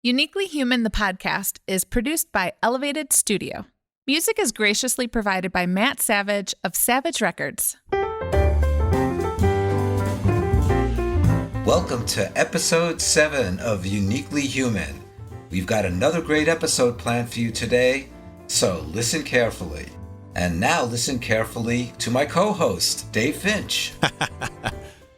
Uniquely Human, the podcast, is produced by Elevated Studio. Music is graciously provided by Matt Savage of Savage Records. Welcome to episode 7 of Uniquely Human. We've got another great episode planned for you today, so listen carefully. And now listen carefully to my co-host, Dave Finch.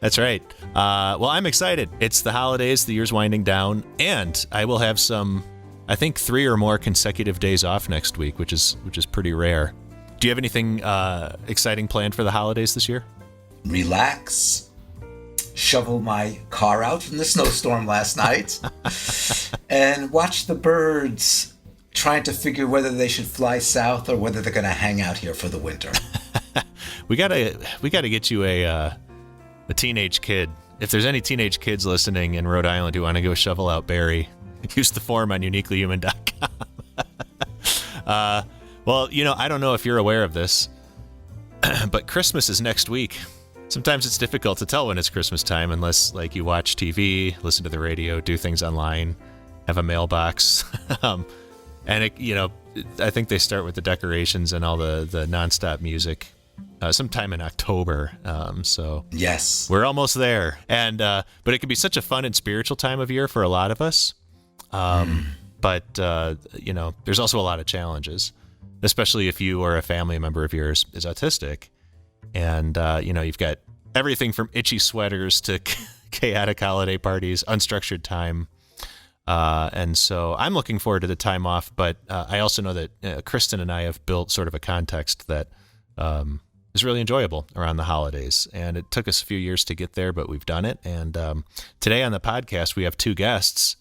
That's right. Well, I'm excited. It's the holidays, the year's winding down, and I will have some, I think 3 or more consecutive days off next week, which is pretty rare. Do you have anything exciting planned for the holidays this year? Relax, shovel my car out from the snowstorm last night, and watch the birds trying to figure whether they should fly south or whether they're going to hang out here for the winter. We gotta get you a teenage kid. If there's any teenage kids listening in Rhode Island who want to go shovel out Barry, use the form on uniquelyhuman.com. Well, I don't know if you're aware of this, but Christmas is next week. Sometimes it's difficult to tell when it's Christmas time unless, you watch TV, listen to the radio, do things online, have a mailbox. And I think they start with the decorations and all the nonstop music sometime in October. So yes, we're almost there. And but it can be such a fun and spiritual time of year for a lot of us. But there's also a lot of challenges, especially if you or a family member of yours is autistic. And you've got everything from itchy sweaters to chaotic holiday parties, unstructured time. And so I'm looking forward to the time off, but I also know that Kristen and I have built sort of a context that is really enjoyable around the holidays. And it took us a few years to get there, but we've done it. And today on the podcast, we have 2 guests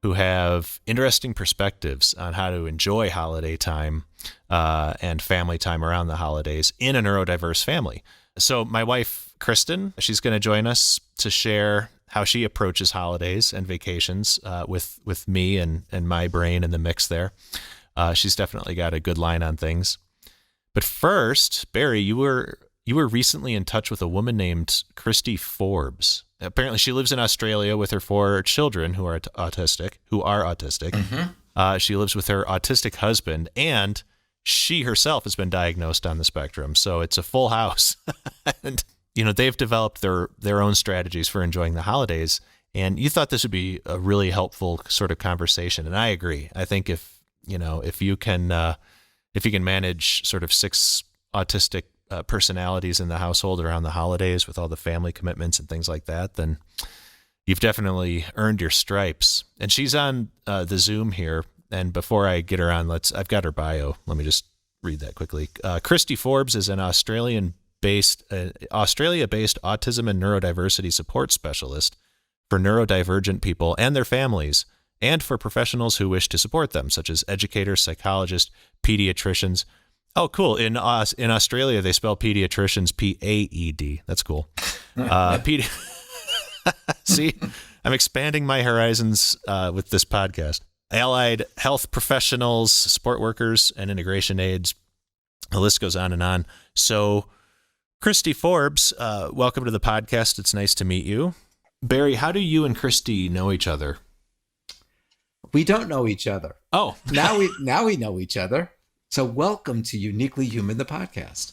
who have interesting perspectives on how to enjoy holiday time and family time around the holidays in a neurodiverse family. So my wife, Kristen, she's going to join us to share how she approaches holidays and vacations with me and my brain in the mix there. She's definitely got a good line on things. But first, Barry, you were recently in touch with a woman named Kristy Forbes. Apparently, she lives in Australia with her 4 children who are autistic. Mm-hmm. She lives with her autistic husband, and she herself has been diagnosed on the spectrum. So it's a full house. And they've developed their own strategies for enjoying the holidays. And you thought this would be a really helpful sort of conversation, and I agree. I think if you can manage sort of 6 autistic personalities in the household around the holidays with all the family commitments and things like that, then you've definitely earned your stripes. And she's on the Zoom here. And before I get her on, I've got her bio. Let me just read that quickly. Kristy Forbes is an Australia-based autism and neurodiversity support specialist for neurodivergent people and their families, and for professionals who wish to support them, such as educators, psychologists, pediatricians. Oh, cool. In Australia, they spell pediatricians P-A-E-D. That's cool. See, I'm expanding my horizons with this podcast. Allied health professionals, support workers, and integration aides. The list goes on and on. So, Kristy Forbes, welcome to the podcast. It's nice to meet you. Barry, how do you and Kristy know each other? We don't know each other. Oh. Now we know each other. So welcome to Uniquely Human, the podcast.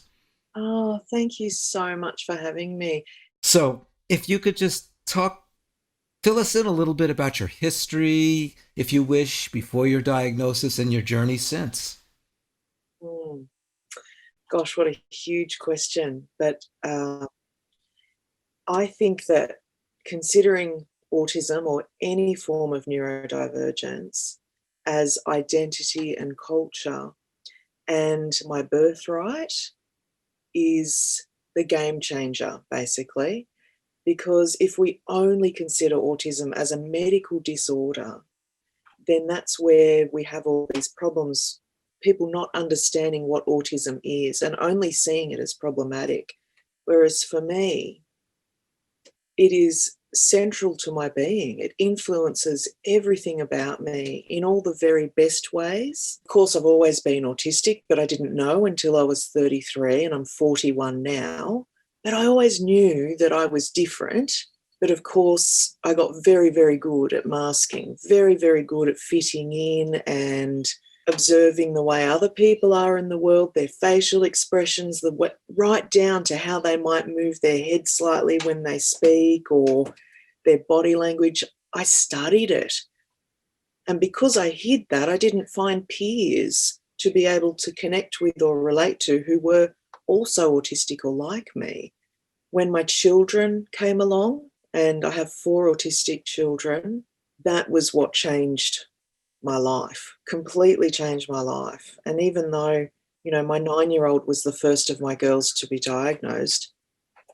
Oh, thank you so much for having me. So if you could just fill us in a little bit about your history, if you wish, before your diagnosis and your journey since. Gosh, what a huge question. But I think that considering autism or any form of neurodivergence as identity and culture and my birthright is the game changer, basically. Because if we only consider autism as a medical disorder, then that's where we have all these problems, people not understanding what autism is and only seeing it as problematic. Whereas for me, it is central to my being. It influences everything about me in all the very best ways. Of course, I've always been autistic, but I didn't know until I was 33 and I'm 41 now. But I always knew that I was different But of course, I got very, very good at masking, very, very good at fitting in and observing the way other people are in the world, their facial expressions, right down to how they might move their head slightly when they speak or their body language. I studied it. And because I hid that, I didn't find peers to be able to connect with or relate to who were also autistic or like me. When my children came along, and I have 4 autistic children, that was what changed my life, completely changed my life. And even though, my 9-year-old was the first of my girls to be diagnosed,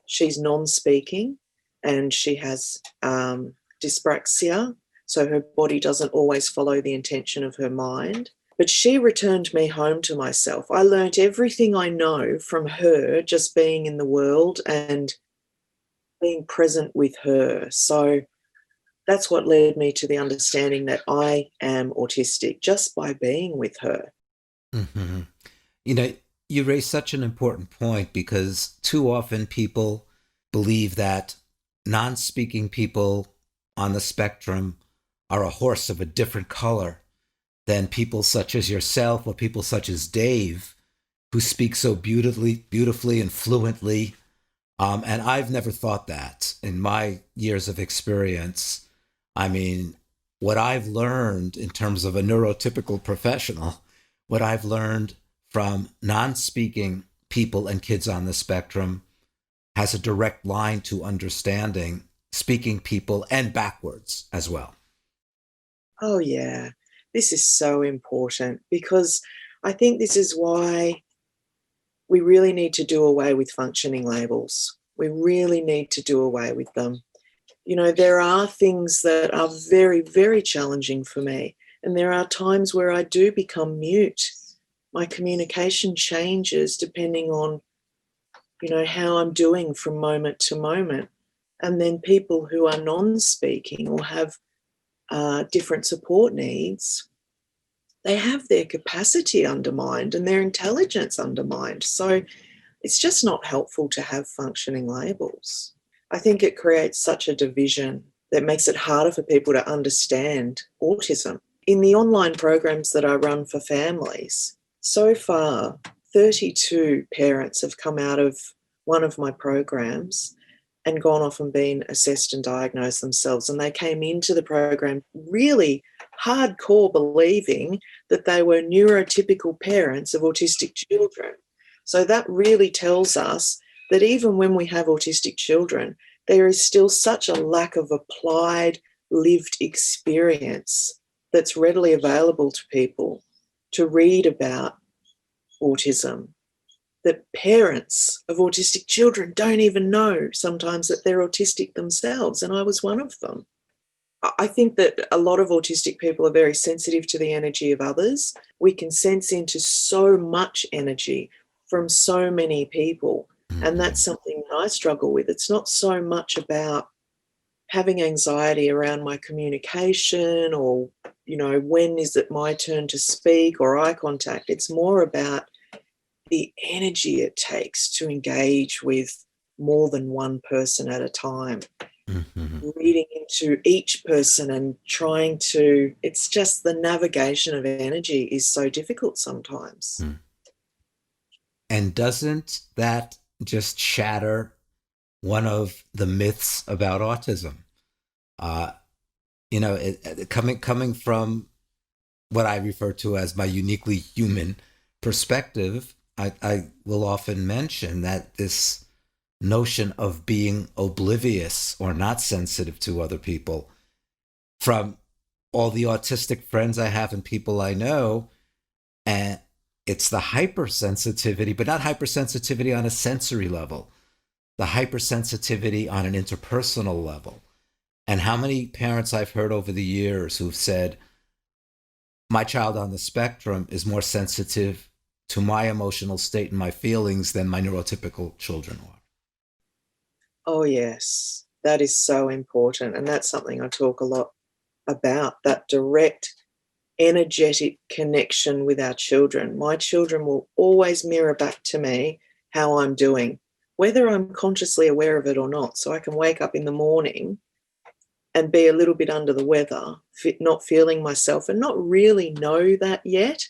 she's non-speaking and she has dyspraxia, so her body doesn't always follow the intention of her mind. But she returned me home to myself. I learnt everything I know from her just being in the world and being present with her. So that's what led me to the understanding that I am autistic just by being with her. Mm-hmm. You raise such an important point, because too often people believe that non-speaking people on the spectrum are a horse of a different color than people such as yourself or people such as Dave, who speak so beautifully and fluently. And I've never thought that in my years of experience. I mean, what I've learned in terms of a neurotypical professional, what I've learned from non-speaking people and kids on the spectrum has a direct line to understanding speaking people, and backwards as well. Oh, yeah. This is so important, because I think this is why we really need to do away with functioning labels. We really need to do away with them. There are things that are very, very challenging for me, and there are times where I do become mute. My communication changes depending on, how I'm doing from moment to moment. And then people who are non-speaking or have different support needs, they have their capacity undermined and their intelligence undermined. So it's just not helpful to have functioning labels. I think it creates such a division that makes it harder for people to understand autism. In the online programs that I run for families, so far, 32 parents have come out of one of my programs and gone off and been assessed and diagnosed themselves. And they came into the program really hardcore believing that they were neurotypical parents of autistic children. So that really tells us that even when we have autistic children, there is still such a lack of applied lived experience that's readily available to people to read about autism, that parents of autistic children don't even know sometimes that they're autistic themselves, and I was one of them. I think that a lot of autistic people are very sensitive to the energy of others. We can sense into so much energy from so many people, and that's something that I struggle with. It's not so much about having anxiety around my communication or, when is it my turn to speak or eye contact. It's more about the energy it takes to engage with more than one person at a time, reading into each person and it's just the navigation of energy is so difficult sometimes. And doesn't that just shatter one of the myths about autism? Coming from what I refer to as my uniquely human perspective, I will often mention that this notion of being oblivious or not sensitive to other people, from all the autistic friends I have and people I know, and it's the hypersensitivity, but not hypersensitivity on a sensory level, the hypersensitivity on an interpersonal level. And how many parents I've heard over the years who've said, my child on the spectrum is more sensitive to my emotional state and my feelings than my neurotypical children are. Oh, yes, that is so important. And that's something I talk a lot about, that direct energetic connection with our children. My children will always mirror back to me how I'm doing. whether I'm consciously aware of it or not. So I can wake up in the morning and be a little bit under the weather, not feeling myself, and not really know that yet,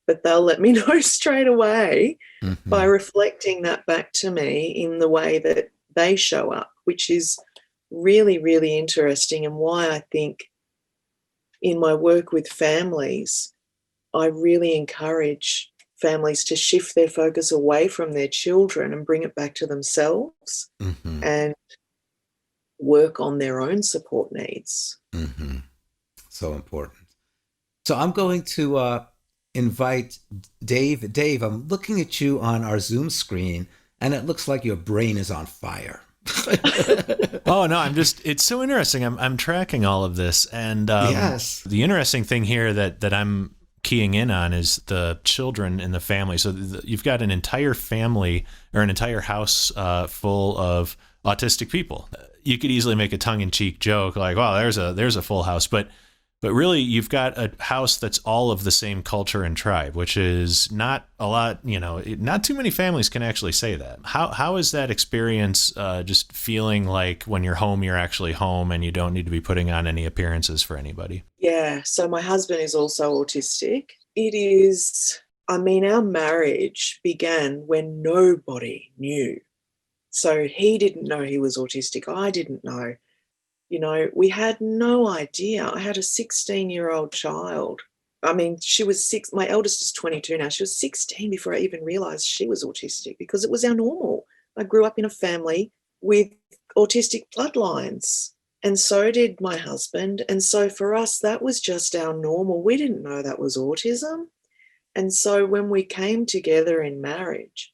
but they'll let me know straight away by reflecting that back to me in the way that they show up, which is really, really interesting, and why I think in my work with families, I really encourage families to shift their focus away from their children and bring it back to themselves and work on their own support needs. So important. So I'm going to invite Dave. Dave, I'm looking at you on our Zoom screen, and it looks like your brain is on fire. Oh no, it's so interesting. I'm tracking all of this, and yes, the interesting thing here that I'm keying in on is the children in the family. So you've got an entire family or an entire house full of autistic people. You could easily make a tongue-in-cheek joke like, "Wow, there's a full house," but really you've got a house that's all of the same culture and tribe, which is not a lot. Not too many families can actually say that. How is that experience? Just feeling like when you're home, you're actually home, and you don't need to be putting on any appearances for anybody. Yeah. So my husband is also autistic. It is. I mean, our marriage began when nobody knew. So he didn't know he was autistic. I didn't know. We had no idea. I had a 16-year-old child. I mean, she was 6. My eldest is 22 now. She was 16 before I even realized she was autistic, because it was our normal. I grew up in a family with autistic bloodlines, and so did my husband. And so for us, that was just our normal. We didn't know that was autism. And so when we came together in marriage,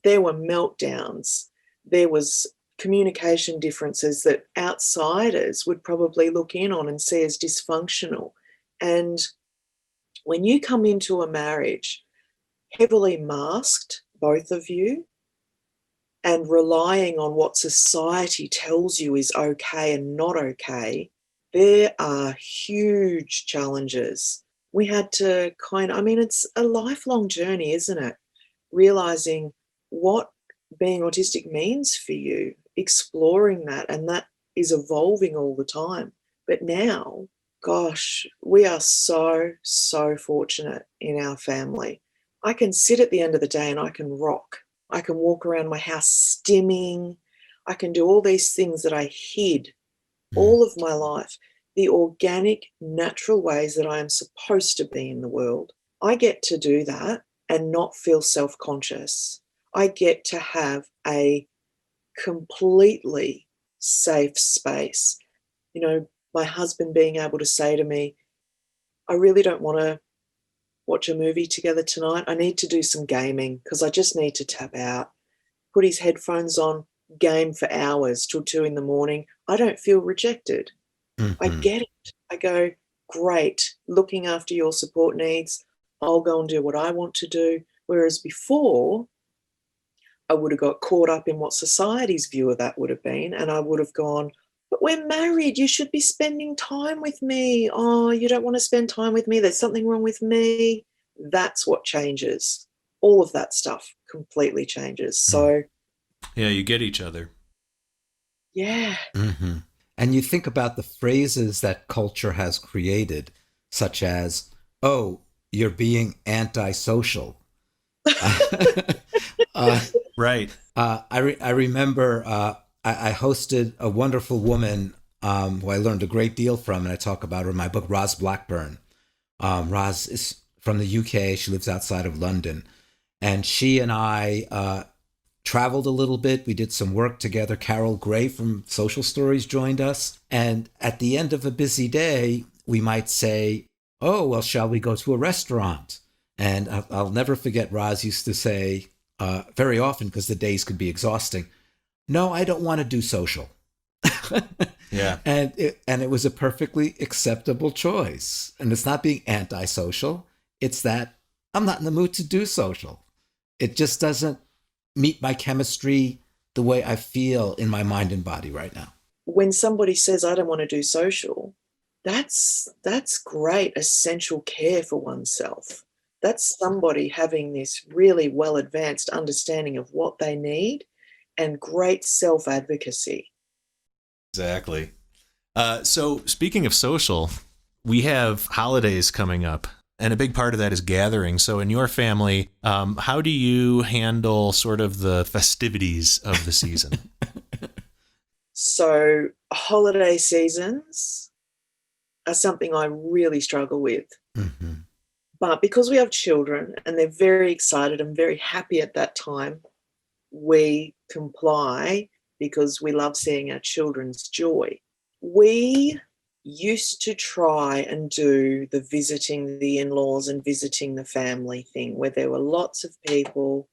there were meltdowns. There was communication differences that outsiders would probably look in on and see as dysfunctional. And when you come into a marriage heavily masked, both of you, and relying on what society tells you is okay and not okay, there are huge challenges. We had to it's a lifelong journey, isn't it? Realizing what being autistic means for you, exploring that, and that is evolving all the time. But now, gosh, we are so, so fortunate in our family. I can sit at the end of the day and I can rock. I can walk around my house stimming. I can do all these things that I hid all of my life, the organic, natural ways that I am supposed to be in the world. I get to do that and not feel self-conscious. I get to have a completely safe space. My husband being able to say to me, I really don't want to watch a movie together tonight. I need to do some gaming because I just need to tap out. Put his headphones on, game for hours till 2 a.m. I don't feel rejected. I get it. I go, great, looking after your support needs. I'll go and do what I want to do. Whereas before, I would have got caught up in what society's view of that would have been, and I would have gone, but we're married, you should be spending time with me. Oh, you don't want to spend time with me, there's something wrong with me. That's what changes. All of that stuff completely changes. So yeah, you get each other. Yeah. And you think about the phrases that culture has created, such as, oh, you're being antisocial. Right. I remember I hosted a wonderful woman who I learned a great deal from, and I talk about her in my book, Roz Blackburn. Roz is from the UK. She lives outside of London. And she and I traveled a little bit. We did some work together. Carol Gray from Social Stories joined us. And at the end of a busy day, we might say, oh, well, shall we go to a restaurant? And I'll never forget Roz used to say very often, because the days could be exhausting, no, I don't want to do social. Yeah. And it was a perfectly acceptable choice. And it's not being antisocial. It's that I'm not in the mood to do social. It just doesn't meet my chemistry the way I feel in my mind and body right now. When somebody says, I don't want to do social, that's great essential care for oneself. That's somebody having this really well advanced understanding of what they need and great self-advocacy. Exactly. So speaking of social, we have holidays coming up, and a big part of that is gathering. So in your family, how do you handle sort of the festivities of the season? So holiday seasons are something I really struggle with. Mm-hmm. But because we have children and they're very excited and very happy at that time, we comply because we love seeing our children's joy. We used to try and do the visiting the in-laws and visiting the family thing where there were lots of people.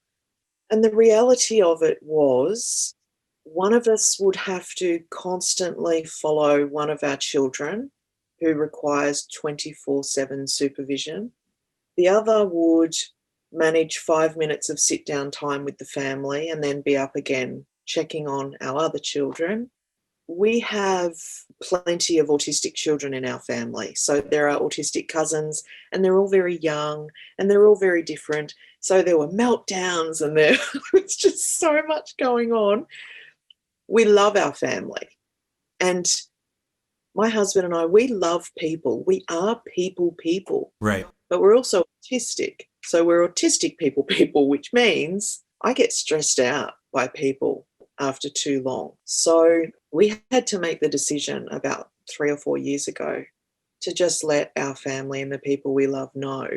And the reality of it was one of us would have to constantly follow one of our children who requires 24/7 supervision. The other would manage 5 minutes of sit-down time with the family and then be up again checking on our other children. We have plenty of autistic children in our family. So there are autistic cousins and they're all very young and they're all very different. So there were meltdowns and there was just so much going on. We love our family. And my husband and I, we love people. We are people. Right. But we're also autistic. So we're autistic people, which means I get stressed out by people after too long. So we had to make the decision about 3 or 4 years ago to just let our family and the people we love know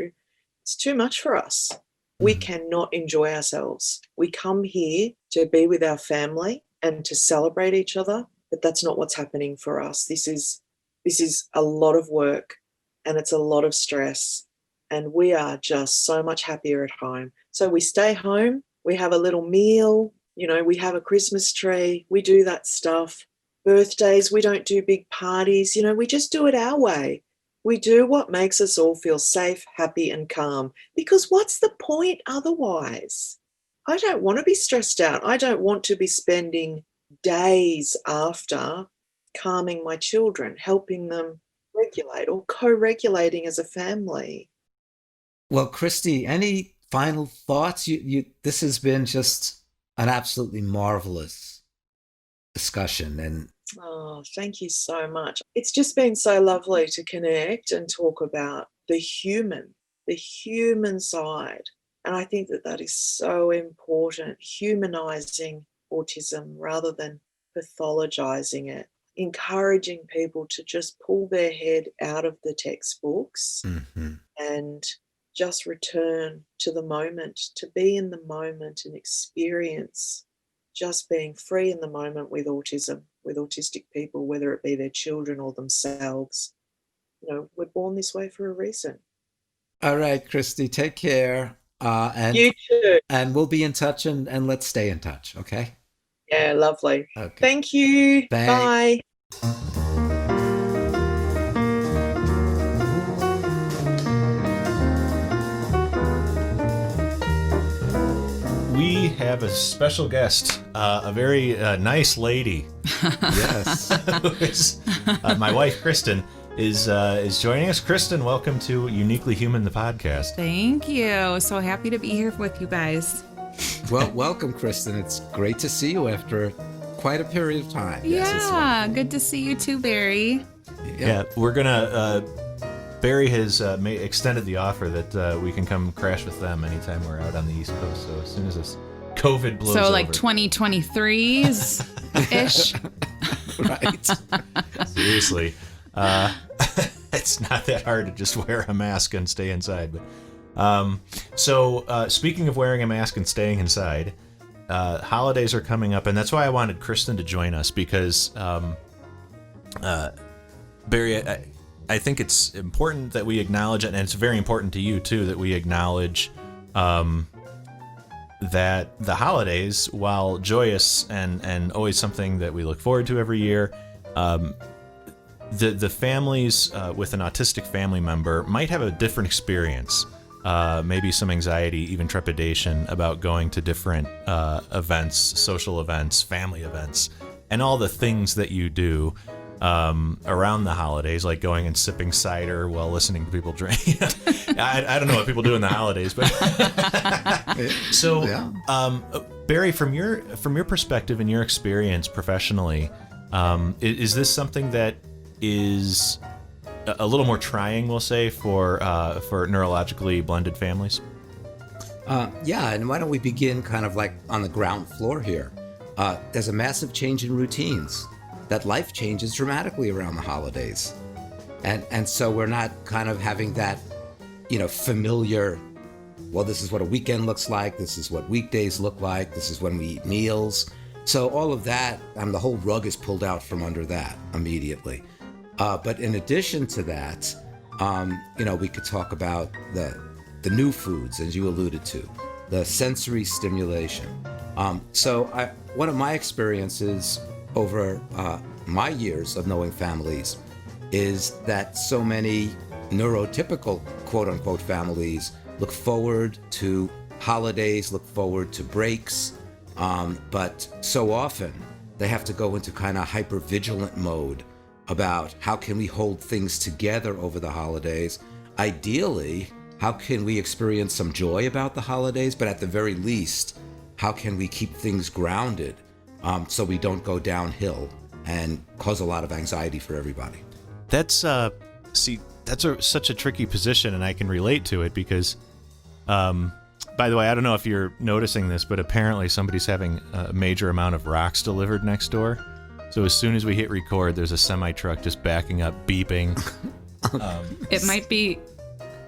it's too much for us. We cannot enjoy ourselves. We come here to be with our family and to celebrate each other, but that's not what's happening for us. This is a lot of work and it's a lot of stress, and we are just so much happier at home. So we stay home, we have a little meal, we have a Christmas tree, we do that stuff. Birthdays, we don't do big parties, we just do it our way. We do what makes us all feel safe, happy and calm, because what's the point otherwise? I don't want to be stressed out. I don't want to be spending days after calming my children, helping them regulate or co-regulating as a family. Well, Christy, any final thoughts? This has been just an absolutely marvelous discussion. And oh, thank you so much. It's just been so lovely to connect and talk about the human side. And I think that is so important, humanizing autism rather than pathologizing it, encouraging people to just pull their head out of the textbooks and just return to the moment, to be in the moment and experience just being free in the moment with autism, with autistic people, whether it be their children or themselves. We're born this way for a reason. all right, Christy, take care. And You too. And we'll be in touch and let's stay in touch, okay? Yeah, lovely. Okay. Thank you. Thanks. Bye. We have a special guest, a very nice lady. Yes. My wife, Kristen, is joining us. Kristen, welcome to Uniquely Human, the podcast. Thank you. So happy to be here with you guys. Well, welcome, Kristen. It's great to see you after quite a period of time. Yeah, good to see you too, Barry. Yeah, we're gonna. Barry has extended the offer that we can come crash with them anytime we're out on the East Coast. So as soon as this COVID blows over. So like 2023's ish. Right. Seriously, it's not that hard to just wear a mask and stay inside. But so speaking of wearing a mask and staying inside, holidays are coming up, and that's why I wanted Kristen to join us because Barry, I think it's important that we acknowledge it, and it's very important to you too that we acknowledge that the holidays, while joyous and always something that we look forward to every year, the families with an autistic family member might have a different experience, maybe some anxiety, even trepidation about going to different events, social events, family events, and all the things that you do. around the holidays, like going and sipping cider while listening to people drink. I don't know what people do in the holidays, but so Barry, from your perspective and your experience professionally, is this something that is a little more trying, we'll say, for neurologically blended families? And why don't we begin kind of like on the ground floor here? There's a massive change in routines. That life changes dramatically around the holidays. And so we're not kind of having that, familiar, well, this is what a weekend looks like, this is what weekdays look like, this is when we eat meals. So all of that, the whole rug is pulled out from under that immediately. But in addition to that, we could talk about the new foods, as you alluded to, the sensory stimulation. One of my experiences over my years of knowing families is that so many neurotypical quote-unquote families look forward to holidays, look forward to breaks, but so often they have to go into kind of hyper-vigilant mode about how can we hold things together over the holidays. Ideally, how can we experience some joy about the holidays, but at the very least, how can we keep things grounded so we don't go downhill and cause a lot of anxiety for everybody? That's such a tricky position, and I can relate to it because, by the way, I don't know if you're noticing this, but apparently somebody's having a major amount of rocks delivered next door. So as soon as we hit record, there's a semi-truck just backing up, beeping. It might be,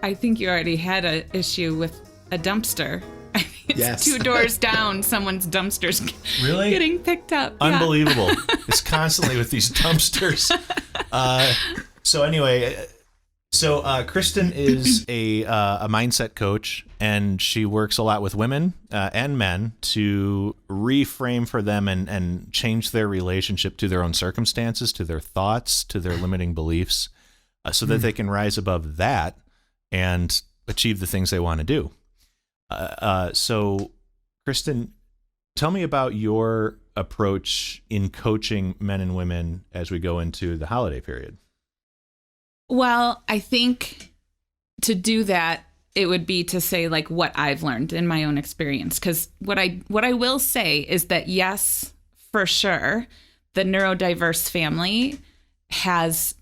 I think you already had an issue with a dumpster. It's Yes. 2 doors down, someone's dumpster's Really? getting picked up. Unbelievable. It's constantly with these dumpsters. So anyway, Kristen is a mindset coach, and she works a lot with women and men to reframe for them and change their relationship to their own circumstances, to their thoughts, to their limiting beliefs, so that they can rise above that and achieve the things they want to do. So, Kristen, tell me about your approach in coaching men and women as we go into the holiday period. Well, I think to do that, it would be to say like what I've learned in my own experience. Because what I will say is that, yes, for sure, the neurodiverse family has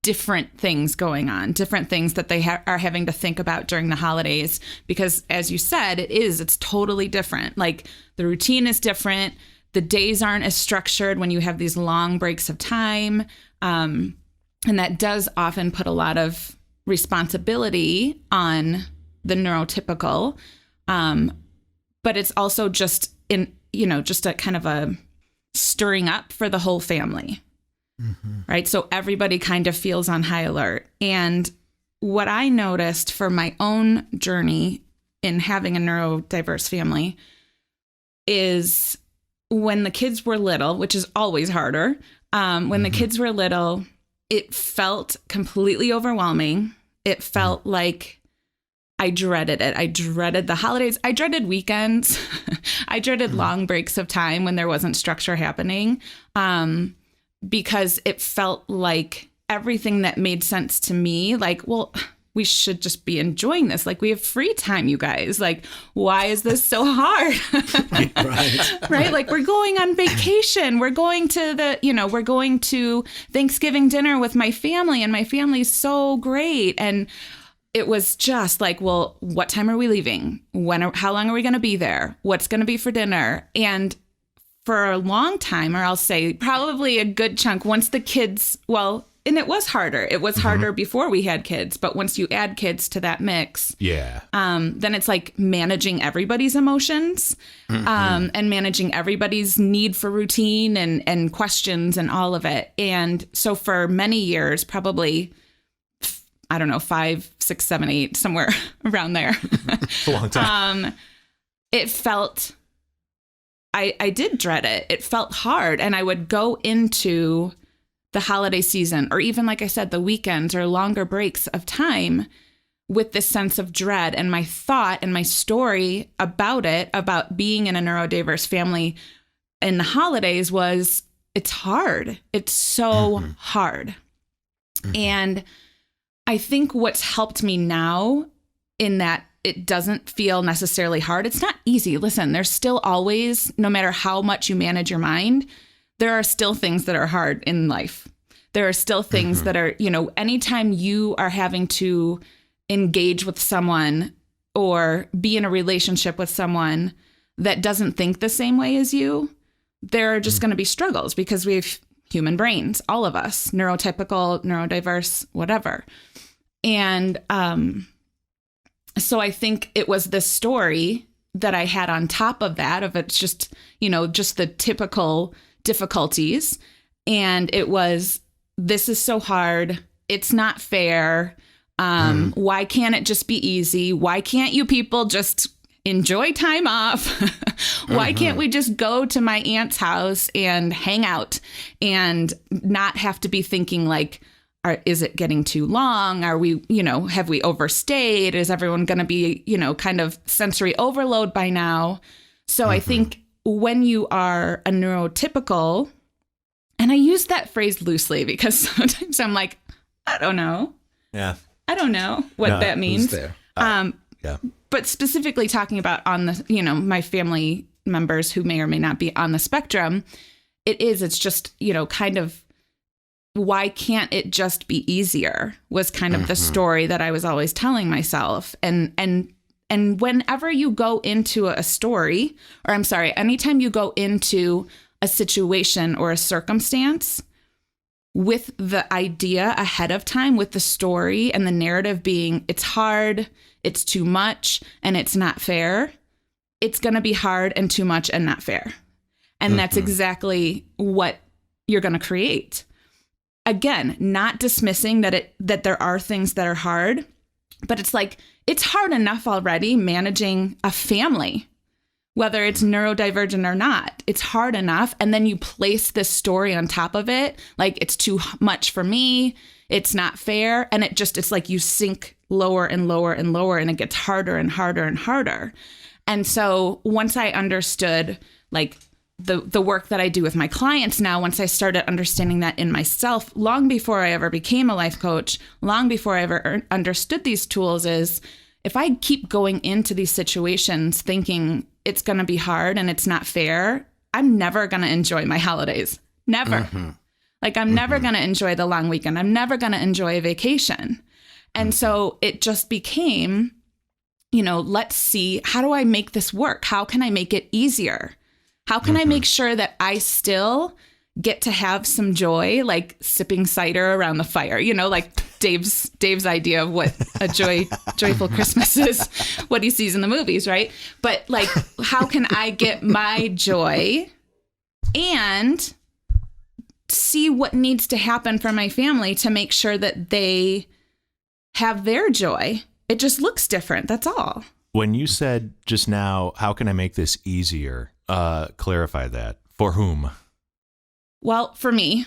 different things going on, different things that they are having to think about during the holidays. Because as you said, it's totally different. Like the routine is different. The days aren't as structured when you have these long breaks of time. And that does often put a lot of responsibility on the neurotypical. But it's also just just a kind of a stirring up for the whole family. Mm-hmm. Right. So everybody kind of feels on high alert. And what I noticed for my own journey in having a neurodiverse family is when the kids were little, which is always harder. When the kids were little, it felt completely overwhelming. It felt like I dreaded it. I dreaded the holidays. I dreaded weekends. I dreaded long breaks of time when there wasn't structure happening. Because it felt like everything that made sense to me, like, well, we should just be enjoying this. Like, we have free time, you guys. Like, why is this so hard? Right? Like, we're going on vacation. We're going to we're going to Thanksgiving dinner with my family, and my family's so great. And it was just like, well, what time are we leaving? How long are we going to be there? What's going to be for dinner? And for a long time, or I'll say probably a good chunk, once the kids, and it was harder. It was harder before we had kids, but once you add kids to that mix, then it's like managing everybody's emotions, and managing everybody's need for routine and questions and all of it. And so for many years, probably, I don't know, 5, 6, 7, 8, somewhere around there. It's a long time. It felt, I did dread it. It felt hard. And I would go into the holiday season, or even, like I said, the weekends or longer breaks of time with this sense of dread. And my thought and my story about being in a neurodiverse family in the holidays was, it's hard. It's so hard. And I think what's helped me now in that it doesn't feel necessarily hard. It's not easy. Listen, there's still always, no matter how much you manage your mind, there are still things that are hard in life. There are still things that are, anytime you are having to engage with someone or be in a relationship with someone that doesn't think the same way as you, there are just going to be struggles because we have human brains, all of us, neurotypical, neurodiverse, whatever. And so I think it was this story that I had on top of that, of it's just, just the typical difficulties. And it was, this is so hard. It's not fair. Why can't it just be easy? Why can't you people just enjoy time off? Why can't we just go to my aunt's house and hang out and not have to be thinking like, is it getting too long? Are we, have we overstayed? Is everyone going to be, kind of sensory overload by now? So I think when you are a neurotypical, and I use that phrase loosely because sometimes I'm like, I don't know. Yeah. I don't know what that means. There? Yeah. But specifically talking about on the, my family members who may or may not be on the spectrum, it's just, kind of, why can't it just be easier was kind of the story that I was always telling myself. And whenever you go into a story, or I'm sorry, anytime you go into a situation or a circumstance with the idea ahead of time, with the story and the narrative being it's hard, it's too much, and it's not fair, it's going to be hard and too much and not fair. And that's exactly what you're going to create. Again, not dismissing that there are things that are hard, but it's like, it's hard enough already managing a family, whether it's neurodivergent or not. It's hard enough. And then you place this story on top of it, like it's too much for me, it's not fair. And it's like you sink lower and lower and lower, and it gets harder and harder and harder. And so once I understood like the work that I do with my clients now, once I started understanding that in myself, long before I ever became a life coach, long before I ever understood these tools, is if I keep going into these situations thinking it's going to be hard and it's not fair, I'm never going to enjoy my holidays. Never. Like I'm never going to enjoy the long weekend. I'm never going to enjoy a vacation. And so it just became, let's see, how do I make this work? How can I make it easier? How can I make sure that I still get to have some joy, like sipping cider around the fire, like Dave's idea of what a joyful Christmas is, what he sees in the movies, right? But like, how can I get my joy and see what needs to happen for my family to make sure that they have their joy? It just looks different. That's all. When you said just now, how can I make this easier? Clarify that. For whom? Well, for me.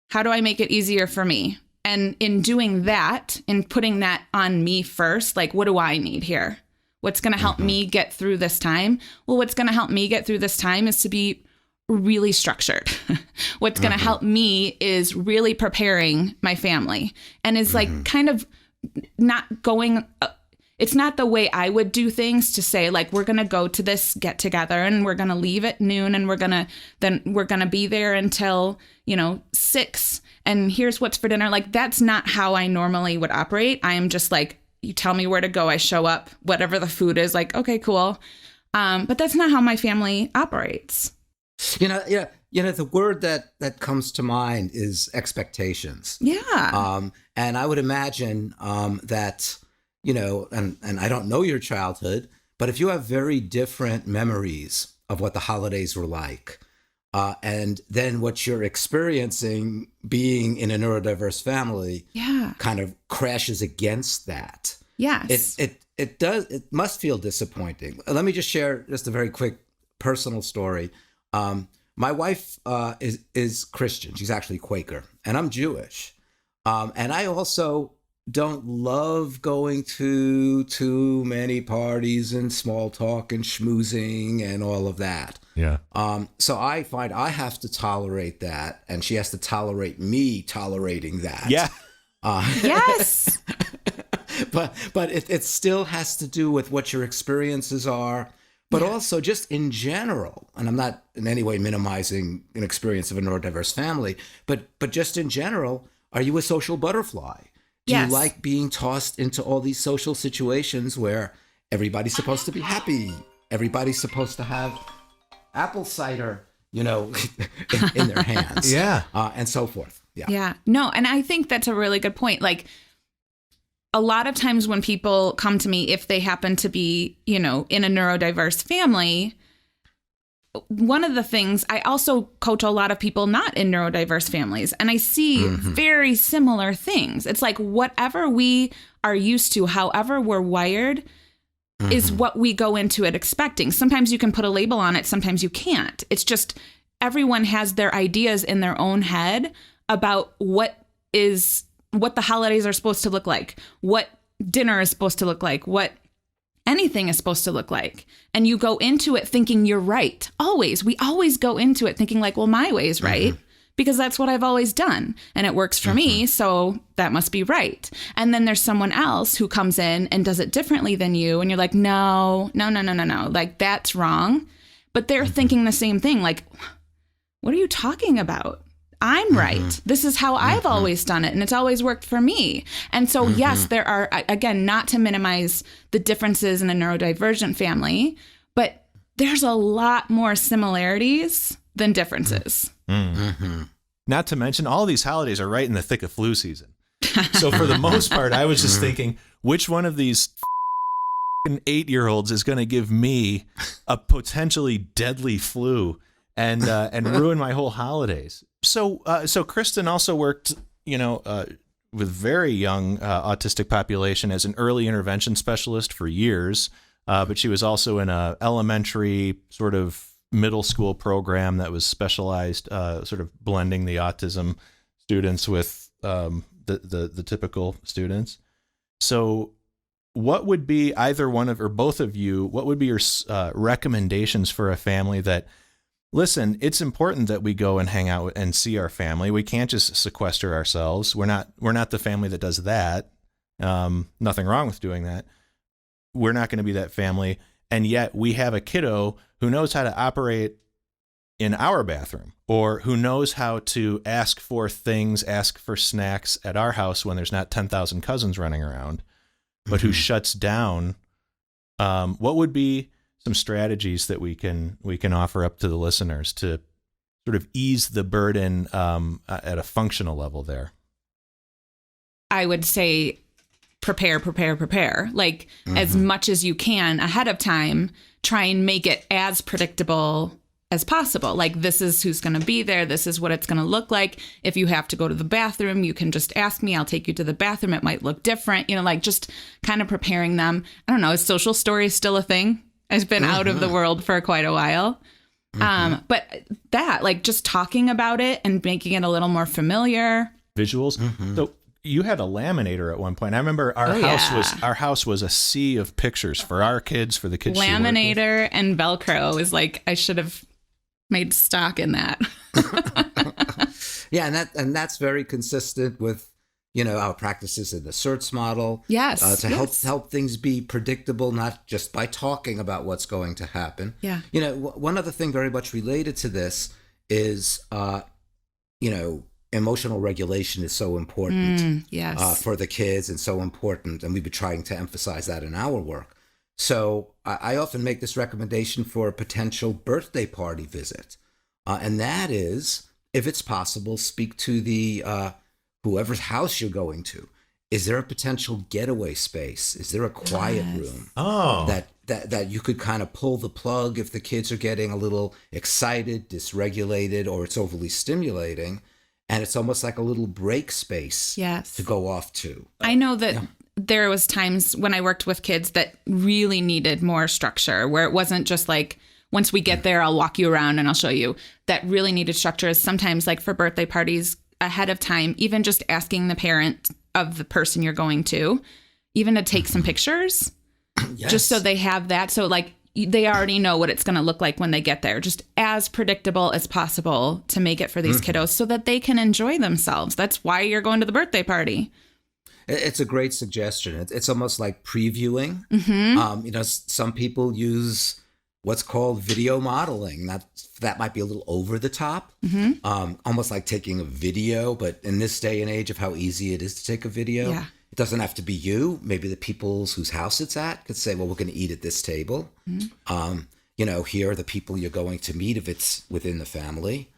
How do I make it easier for me? And in doing that, in putting that on me first, like, what do I need here? What's going to help me get through this time? Well, what's going to help me get through this time is to be really structured. What's going to help me is really preparing my family, and is like kind of not going... It's not the way I would do things to say, like, we're going to go to this get together and we're going to leave at noon and we're going to be there until, 6. And here's what's for dinner. Like, that's not how I normally would operate. I am just like, you tell me where to go. I show up, whatever the food is, like, okay, cool. But that's not how my family operates. The word that comes to mind is expectations. Yeah. And I would imagine that, and I don't know your childhood, but if you have very different memories of what the holidays were like, and then what you're experiencing being in a neurodiverse family kind of crashes against that. Yes. It must feel disappointing. Let me just share just a very quick personal story. My wife is Christian. She's actually Quaker, and I'm Jewish. And I also don't love going to too many parties and small talk and schmoozing and all of that. Yeah. So I find I have to tolerate that, and she has to tolerate me tolerating that. Yeah. Yes. But it still has to do with what your experiences are, but also just in general. And I'm not in any way minimizing an experience of a neurodiverse family, but just in general, are you a social butterfly? Do Yes. you like being tossed into all these social situations where everybody's supposed to be happy? Everybody's supposed to have apple cider, in their hands. Yeah. And so forth. Yeah. Yeah. No, and I think that's a really good point. Like, a lot of times when people come to me, if they happen to be, in a neurodiverse family, one of the things, I also coach a lot of people not in neurodiverse families, and I see very similar things. It's like whatever we are used to, however we're wired, is what we go into it expecting. Sometimes you can put a label on it, sometimes you can't. It's just everyone has their ideas in their own head about what the holidays are supposed to look like, what dinner is supposed to look like, what anything is supposed to look like. And you go into it thinking you're right. Always. We always go into it thinking like, well, my way is right because that's what I've always done. And it works for me. So that must be right. And then there's someone else who comes in and does it differently than you. And you're like, no. Like, that's wrong. But they're thinking the same thing. Like, what are you talking about? I'm right. This is how I've always done it. And it's always worked for me. And so, yes, there are, again, not to minimize the differences in a neurodivergent family, but there's a lot more similarities than differences. Not to mention, all these holidays are right in the thick of flu season. So for the most part, I was just thinking, which one of these 8-year-olds is going to give me a potentially deadly flu and ruin my whole holidays? So Kristen also worked, with very young autistic population as an early intervention specialist for years. But she was also in a elementary sort of middle school program that was specialized, sort of blending the autism students with the typical students. So what would be either one of or both of you, what would be your recommendations for a family that, listen, it's important that we go and hang out and see our family. We can't just sequester ourselves. We're not the family that does that. Nothing wrong with doing that. We're not going to be that family. And yet we have a kiddo who knows how to operate in our bathroom, or who knows how to ask for things, ask for snacks at our house when there's not 10,000 cousins running around, but who shuts down. What would be some strategies that we can offer up to the listeners to sort of ease the burden at a functional level there? I would say prepare. Like, as much as you can ahead of time, try and make it as predictable as possible. Like, this is who's going to be there. This is what it's going to look like. If you have to go to the bathroom, you can just ask me. I'll take you to the bathroom. It might look different. Like, just kind of preparing them. I don't know. Is social stories still a thing? It's been out of the world for quite a while. But that, like, just talking about it and making it a little more familiar. Visuals. So you had a laminator at one point. I remember our house was a sea of pictures for our kids, for the kids. Laminator and Velcro is like, I should have made stock in that. Yeah, and that's very consistent with our practices in the CERTS model. Yes, to help things be predictable, not just by talking about what's going to happen. Yeah. One other thing very much related to this is, emotional regulation is so important for the kids, and so important, and we've been trying to emphasize that in our work. So I often make this recommendation for a potential birthday party visit, and that is, if it's possible, speak to the whoever's house you're going to. Is there a potential getaway space? Is there a quiet room that you could kind of pull the plug if the kids are getting a little excited, dysregulated, or it's overly stimulating? And it's almost like a little break space to go off to. I know that there was times when I worked with kids that really needed more structure, where it wasn't just like, once we get there, I'll walk you around and I'll show you. That really needed structure is sometimes, like, for birthday parties, ahead of time, even just asking the parent of the person you're going to, even to take some pictures, just so they have that. So like they already know what it's going to look like when they get there, just as predictable as possible to make it for these kiddos so that they can enjoy themselves. That's why you're going to the birthday party. It's a great suggestion. It's almost like previewing. Some people use what's called video modeling. That might be a little over the top, almost like taking a video. But in this day and age of how easy it is to take a video, it doesn't have to be you. Maybe the people whose house it's at could say, well, we're going to eat at this table. Here are the people you're going to meet if it's within the family.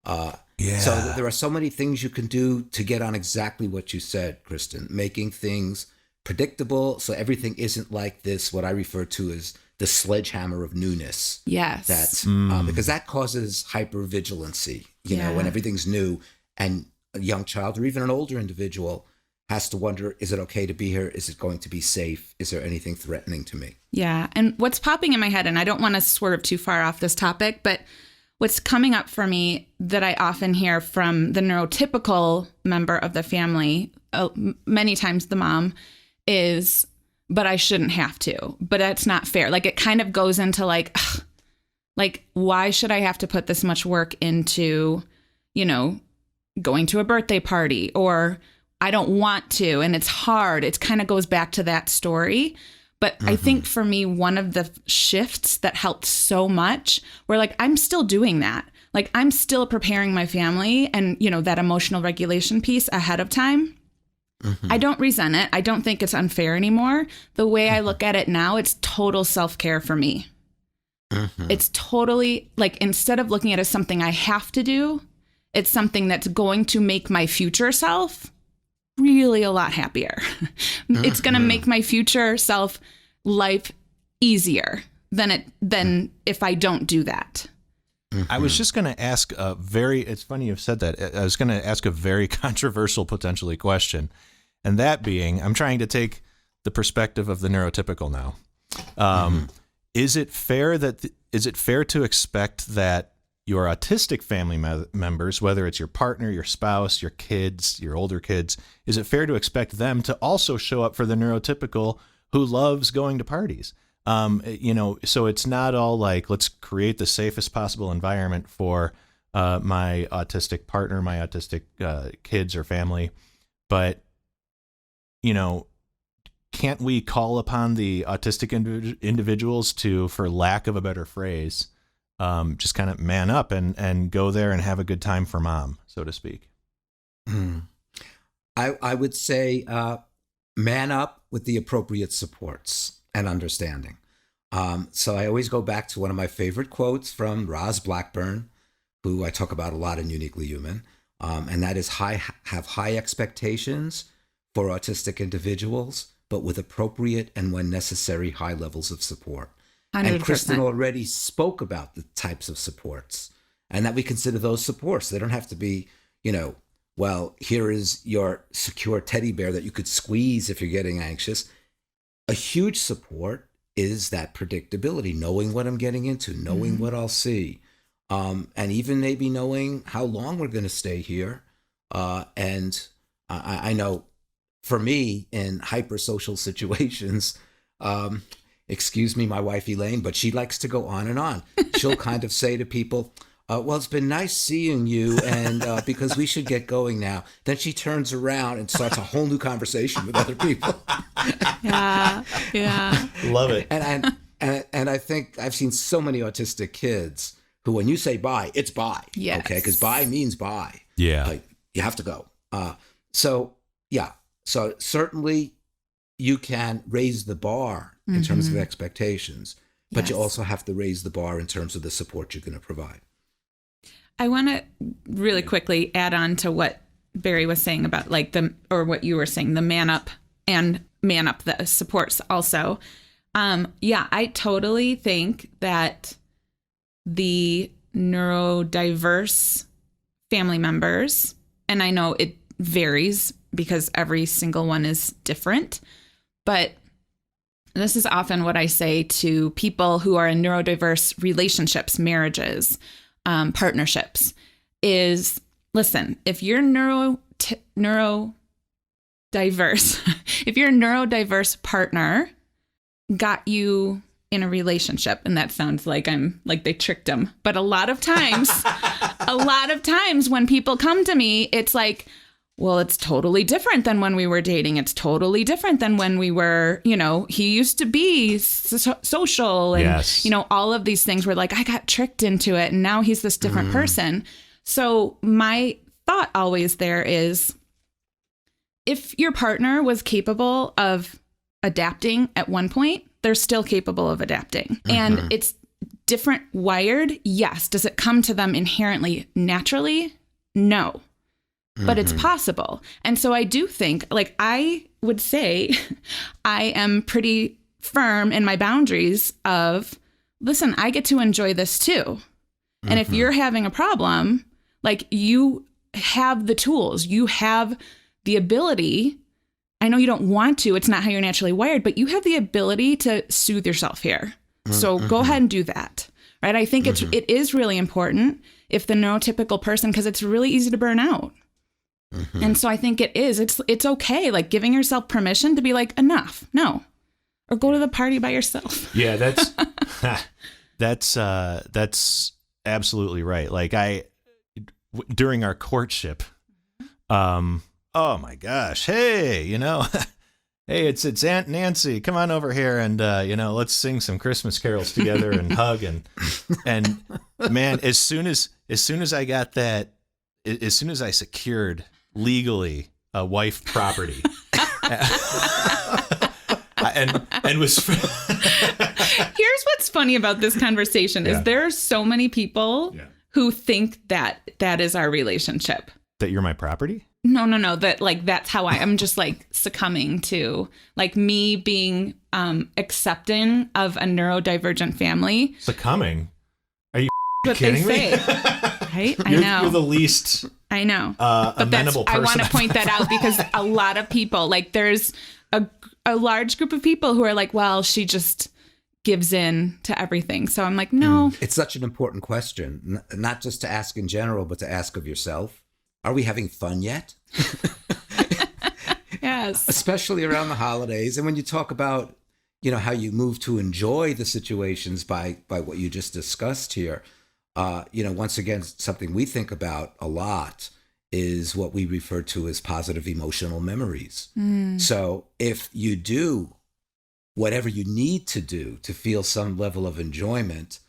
So there are so many things you can do to get on exactly what you said, Kristen, making things predictable so everything isn't like this, what I refer to as the sledgehammer of newness. Yes. That's because that causes hypervigilancy, when everything's new, and a young child or even an older individual has to wonder, is it okay to be here? Is it going to be safe? Is there anything threatening to me? Yeah. And what's popping in my head, and I don't want to swerve too far off this topic, but what's coming up for me that I often hear from the neurotypical member of the family, many times the mom, is, but I shouldn't have to, but that's not fair. Like it kind of goes into like, why should I have to put this much work into, going to a birthday party, or I don't want to, and it's hard. It kind of goes back to that story. But I think for me, one of the shifts that helped so much were like, I'm still doing that. Like I'm still preparing my family and, that emotional regulation piece ahead of time. I don't resent it. I don't think it's unfair anymore. The way I look at it now, it's total self-care for me. It's totally like, instead of looking at it as something I have to do, it's something that's going to make my future self really a lot happier. It's going to make my future self life easier than if I don't do that. I was just going to ask it's funny you've said that. I was going to ask a very controversial potentially question. And that being, I'm trying to take the perspective of the neurotypical now. Is it fair to expect that your autistic family members, whether it's your partner, your spouse, your kids, your older kids, is it fair to expect them to also show up for the neurotypical who loves going to parties? So it's not all like, let's create the safest possible environment for my autistic partner, my autistic kids or family, but can't we call upon the autistic individuals to, for lack of a better phrase, just kind of man up and go there and have a good time for mom, so to speak? I would say man up with the appropriate supports and understanding. So I always go back to one of my favorite quotes from Roz Blackburn, who I talk about a lot in Uniquely Human, and that is have high expectations for autistic individuals, but with appropriate and when necessary high levels of support. 100%. And Kristen already spoke about the types of supports and that we consider those supports. They don't have to be, well, here is your secure teddy bear that you could squeeze if you're getting anxious. A huge support is that predictability, knowing what I'm getting into, knowing what I'll see, and even maybe knowing how long we're going to stay here. And I know for me in hypersocial situations, excuse me, my wife Elaine, but she likes to go on and on. She'll kind of say to people, well, it's been nice seeing you, and because we should get going now. Then she turns around and starts a whole new conversation with other people. Yeah. Love it. And I think I've seen so many autistic kids who, when you say bye, it's bye. Yes. Okay, because bye means bye. Yeah. Like, you have to go. So certainly you can raise the bar in terms of expectations, but you also have to raise the bar in terms of the support you're going to provide. I want to really quickly add on to what Barry was saying about what you were saying, the man up the supports also. I totally think that the neurodiverse family members, and I know it varies because every single one is different, but this is often what I say to people who are in neurodiverse relationships, marriages, partnerships, is listen, if you're neuro diverse, if your neurodiverse partner got you in a relationship, and that sounds like I'm like they tricked them, but a lot of times when people come to me, it's like, well, it's totally different than when we were dating. It's totally different than when we were, he used to be social and, yes. All of these things were like, I got tricked into it and now he's this different person. So my thought always there is, if your partner was capable of adapting at one point, they're still capable of adapting. And it's different wired. Yes. Does it come to them inherently naturally? No. But it's possible. And so I do think, like, I would say I am pretty firm in my boundaries of, listen, I get to enjoy this too. And if you're having a problem, like, you have the tools, you have the ability. I know you don't want to, it's not how you're naturally wired, but you have the ability to soothe yourself here. So go ahead and do that. Right. I think it is really important if the neurotypical person, because it's really easy to burn out. And so I think it's okay. Like, giving yourself permission to be like, enough. No. Or go to the party by yourself. Yeah, that's absolutely right. Like, during our courtship, oh my gosh, hey, hey, it's Aunt Nancy, come on over here and let's sing some Christmas carols together and hug and man, as soon as I got that, as soon as I secured legally a wife property and was here's what's funny about this conversation is there are so many people who think that is our relationship, that you're my property. No, that, like, that's how I'm just, like, succumbing to, like, me being accepting of a neurodivergent family. Succumbing? Are you what kidding they me? Say. Right? I know. You're the least I know. But amenable person. I want to point that out because a lot of people, like, there's a large group of people who are like, well, she just gives in to everything. So I'm like, no. It's such an important question, not just to ask in general, but to ask of yourself. Are we having fun yet? Yes. Especially around the holidays. And when you talk about, how you move to enjoy the situations by what you just discussed here, once again, something we think about a lot is what we refer to as positive emotional memories. So if you do whatever you need to do to feel some level of enjoyment,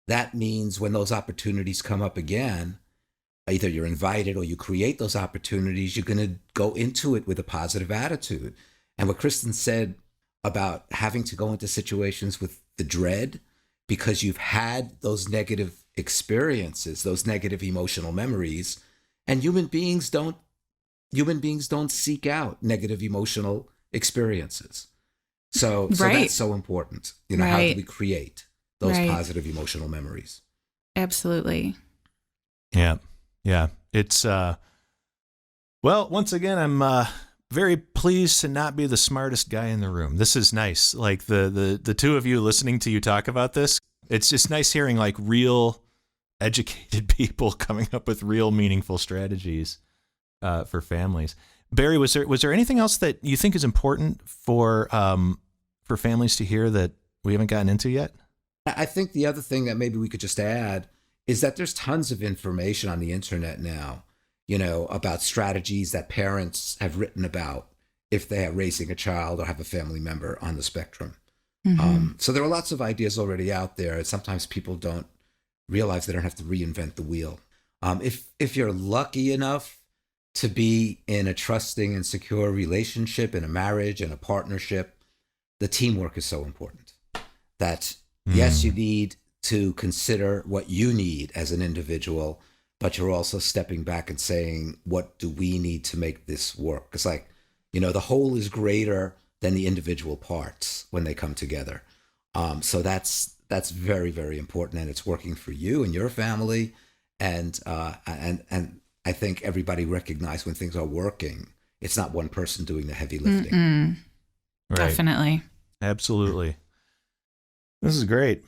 that means when those opportunities come up again, either you're invited or you create those opportunities, you're going to go into it with a positive attitude. And what Kristen said about having to go into situations with the dread because you've had those negative experiences, those negative emotional memories, and human beings don't seek out negative emotional experiences. So that's so important. How do we create those positive emotional memories? Absolutely. Yeah. It's well, once again, I'm very pleased to not be the smartest guy in the room. This is nice. Like the two of you listening to you talk about this, it's just nice hearing like real educated people coming up with real meaningful strategies for families. Barry, was there anything else that you think is important for families to hear that we haven't gotten into yet? I think the other thing that maybe we could just add is that there's tons of information on the internet now, about strategies that parents have written about if they are raising a child or have a family member on the spectrum. So there are lots of ideas already out there, and sometimes people don't realize they don't have to reinvent the wheel. If you're lucky enough to be in a trusting and secure relationship, in a marriage, in a partnership, the teamwork is so important that yes, you need to consider what you need as an individual, but you're also stepping back and saying, what do we need to make this work? It's like, the whole is greater than the individual parts when they come together. So that's very, very important, and it's working for you and your family. And I think everybody recognizes when things are working, it's not one person doing the heavy lifting. Right. Definitely. Absolutely. This is great.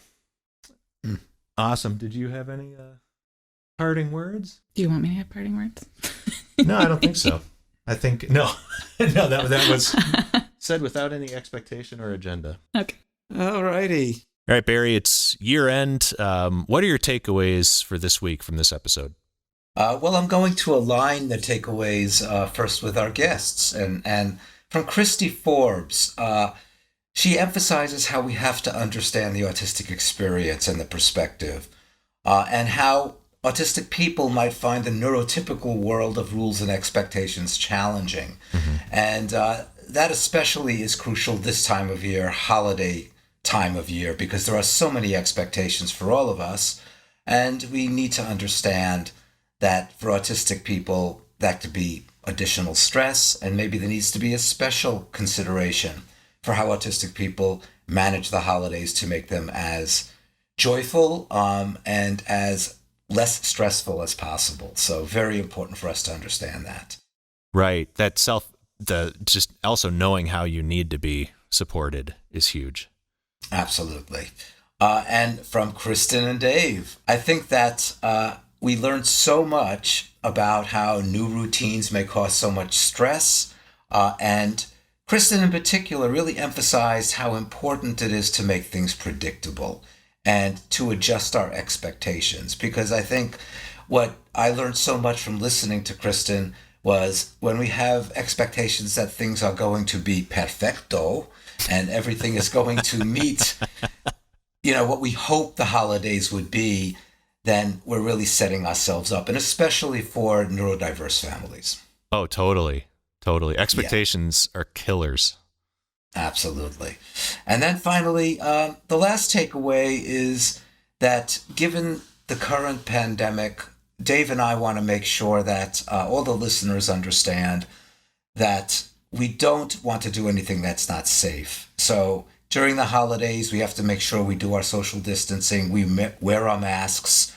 Awesome. Did you have any parting words? Do you want me to have parting words? No, I don't think so. I think no, no, that was said without any expectation or agenda. Okay. All righty. All right, Barry, it's year end. What are your takeaways for this week from this episode? Well, I'm going to align the takeaways first with our guests. And from Kristy Forbes, she emphasizes how we have to understand the autistic experience and the perspective, and how autistic people might find the neurotypical world of rules and expectations challenging. Mm-hmm. And that especially is crucial this time of year, holiday time of year, because there are so many expectations for all of us. And we need to understand that for autistic people, that could be additional stress, and maybe there needs to be a special consideration for how autistic people manage the holidays to make them as joyful and as less stressful as possible. So very important for us to understand that. Right. That just also knowing how you need to be supported is huge. Absolutely. And from Kristen and Dave, I think that we learned so much about how new routines may cause so much stress. And Kristen in particular really emphasized how important it is to make things predictable and to adjust our expectations. Because I think what I learned so much from listening to Kristen was when we have expectations that things are going to be perfecto and everything is going to meet, what we hope the holidays would be, then we're really setting ourselves up, and especially for neurodiverse families. Oh, totally. Totally. Expectations are killers. Absolutely. And then finally, the last takeaway is that given the current pandemic, Dave and I want to make sure that all the listeners understand that we don't want to do anything that's not safe. So during the holidays, we have to make sure we do our social distancing, we wear our masks,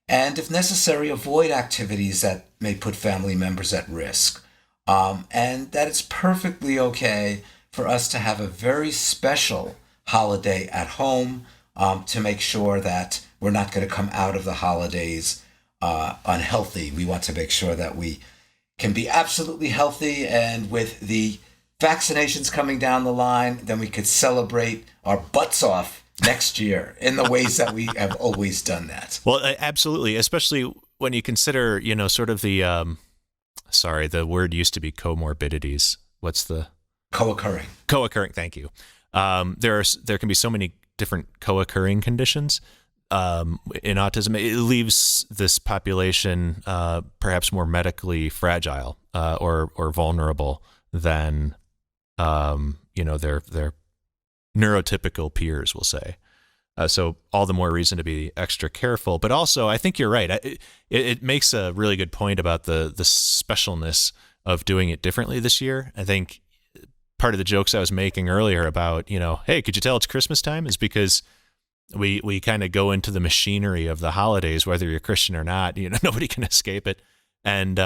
and if necessary, avoid activities that may put family members at risk. And that it's perfectly okay for us to have a very special holiday at home to make sure that we're not going to come out of the holidays unhealthy. We want to make sure that we can be absolutely healthy, and with the vaccinations coming down the line, then we could celebrate our butts off next year in the ways that we have always done that. Well, absolutely, especially when you consider, sort of the, the word used to be comorbidities. What's the? Co-occurring. Co-occurring, thank you. There can be so many different co-occurring conditions in autism. It leaves this population perhaps more medically fragile or vulnerable than their neurotypical peers, we'll say. So all the more reason to be extra careful. But also, I think you're right. It makes a really good point about the specialness of doing it differently this year. I think part of the jokes I was making earlier about, hey, could you tell it's Christmas time, is because we kind of go into the machinery of the holidays, whether you're Christian or not. Nobody can escape it. And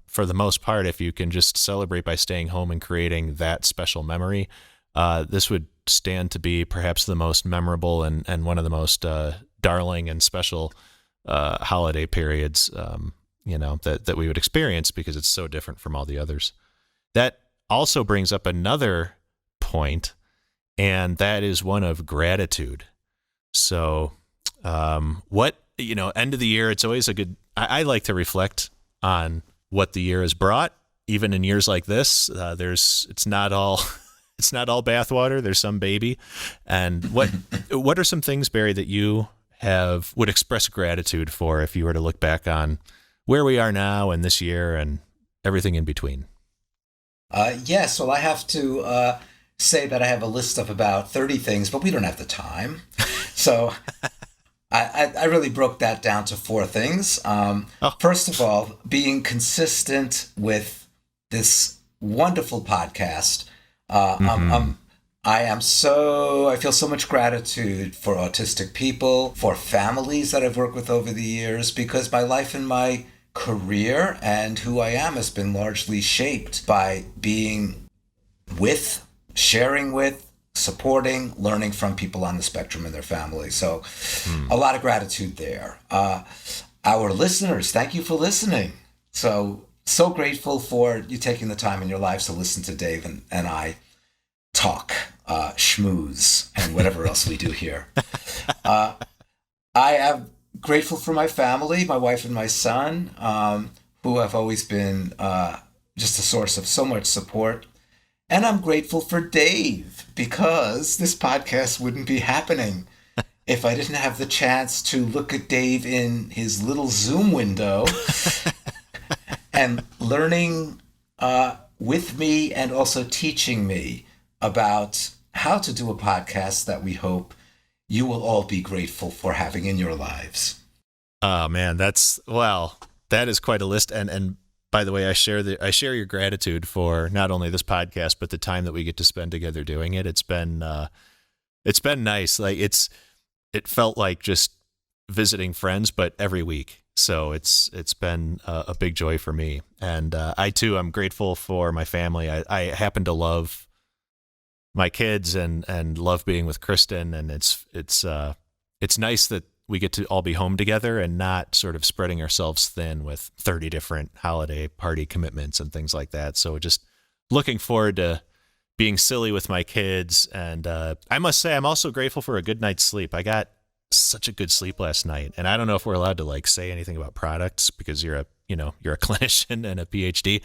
for the most part, if you can just celebrate by staying home and creating that special memory, this would stand to be perhaps the most memorable and one of the most darling and special holiday periods, that we would experience, because it's so different from all the others. That also brings up another point, and that is one of gratitude. So end of the year, it's always I like to reflect on what the year has brought. Even in years like this, it's not all bathwater. There's some baby. And what are some things, Barry, that you would express gratitude for if you were to look back on where we are now and this year and everything in between? Yes. Well, I have to say that I have a list of about 30 things, but we don't have the time. So I really broke that down to 4 things. First of all, being consistent with this wonderful podcast. I feel so much gratitude for autistic people, for families that I've worked with over the years, because my life and my career and who I am has been largely shaped by being with, sharing with, supporting, learning from people on the spectrum and their families. So a lot of gratitude there. Our listeners, thank you for listening. So So grateful for you taking the time in your lives to listen to Dave and I talk, schmooze, and whatever else we do here. I am grateful for my family, my wife and my son, who have always been just a source of so much support. And I'm grateful for Dave, because this podcast wouldn't be happening if I didn't have the chance to look at Dave in his little Zoom window and learning with me and also teaching me about how to do a podcast that we hope you will all be grateful for having in your lives. Oh man, that is quite a list. And by the way, I share your gratitude for not only this podcast, but the time that we get to spend together doing it. It's been nice. Like it felt like just visiting friends, but every week. So it's been a big joy for me. And I too, I'm grateful for my family. I happen to love my kids and love being with Kristen. And it's nice that we get to all be home together and not sort of spreading ourselves thin with 30 different holiday party commitments and things like that. So just looking forward to being silly with my kids. And I must say, I'm also grateful for a good night's sleep. I got such a good sleep last night. And I don't know if we're allowed to like say anything about products because you're a clinician and a PhD.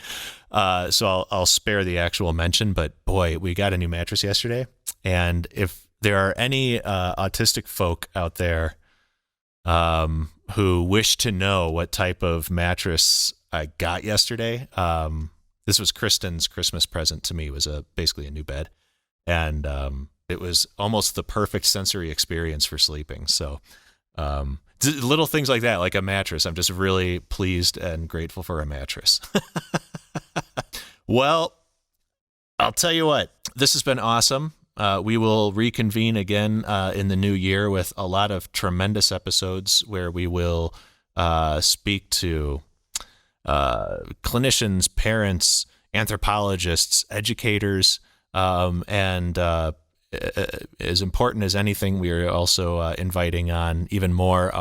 So I'll spare the actual mention, but boy, we got a new mattress yesterday. And if there are any autistic folk out there who wish to know what type of mattress I got yesterday, this was Kristen's Christmas present to me. It was basically a new bed. And it was almost the perfect sensory experience for sleeping. So little things like that, like a mattress. I'm just really pleased and grateful for a mattress. Well, I'll tell you what, this has been awesome. We will reconvene again in the new year with a lot of tremendous episodes where we will speak to clinicians, parents, anthropologists, educators, and as important as anything, we are also inviting on even more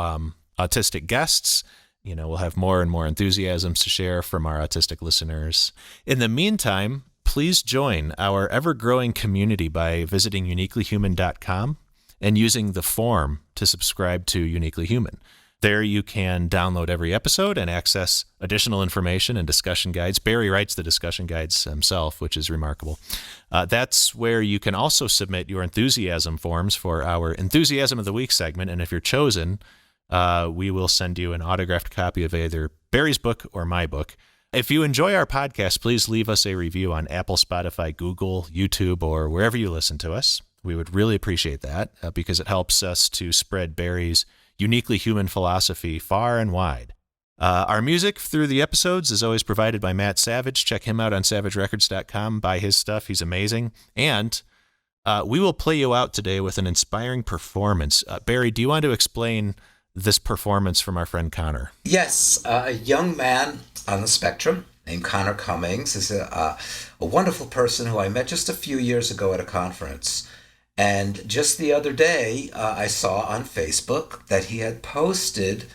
autistic guests. We'll have more and more enthusiasms to share from our autistic listeners. In the meantime, please join our ever-growing community by visiting uniquelyhuman.com and using the form to subscribe to Uniquely Human. There you can download every episode and access additional information and discussion guides. Barry writes the discussion guides himself, which is remarkable. That's where you can also submit your enthusiasm forms for our Enthusiasm of the Week segment. And if you're chosen, we will send you an autographed copy of either Barry's book or my book. If you enjoy our podcast, please leave us a review on Apple, Spotify, Google, YouTube, or wherever you listen to us. We would really appreciate that because it helps us to spread Barry's uniquely human philosophy far and wide. Our music through the episodes is always provided by Matt Savage. Check him out on savagerecords.com. Buy his stuff. He's amazing. And we will play you out today with an inspiring performance. Barry, do you want to explain this performance from our friend Connor? Yes, a young man on the spectrum named Connor Cummings is a wonderful person who I met just a few years ago at a conference. And just the other day, I saw on Facebook that he had posted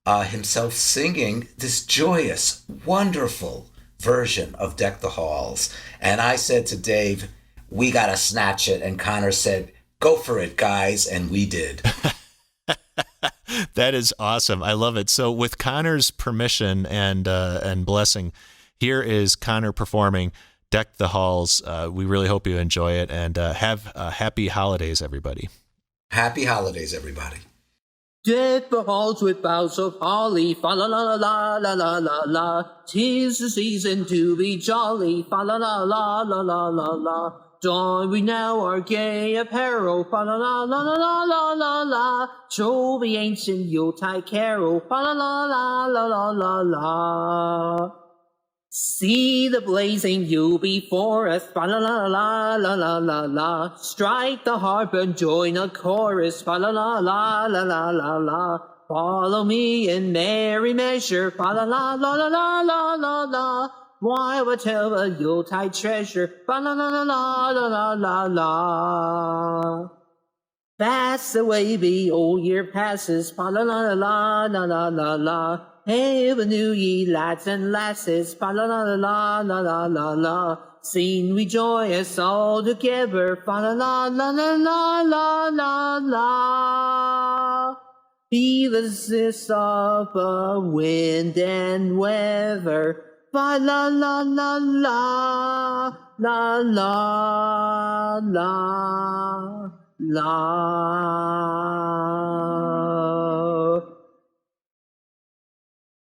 himself singing this joyous, wonderful version of Deck the Halls. And I said to Dave, we got to snatch it. And Connor said, go for it, guys. And we did. That is awesome. I love it. So with Connor's permission and blessing, here is Connor performing Deck the Halls. We really hope you enjoy it, and have happy holidays, everybody. Happy holidays, everybody. Deck the halls with boughs of holly, fa la la la la la la la. 'Tis the season to be jolly, fa la la la la la la la. Don we now our gay apparel, fa la la la la la la la la. Show the ancient Yuletide carol, fa la la la la la la la. See the blazing Yule before us, fa la la la la la la la. Strike the harp and join a chorus, fa la la la la la la la. Follow me in merry measure, fa la la la la la la la la. While we tell a Yuletide treasure, fa la la la la la la la la. That's the way the old year passes, fa la la la la la la la la. Hail new ye lads and lasses, fa la la la la la la la. Sing we joyous all together, fa la la la la la la la la. Be the sis of wind and weather, fa la la la la la la la la.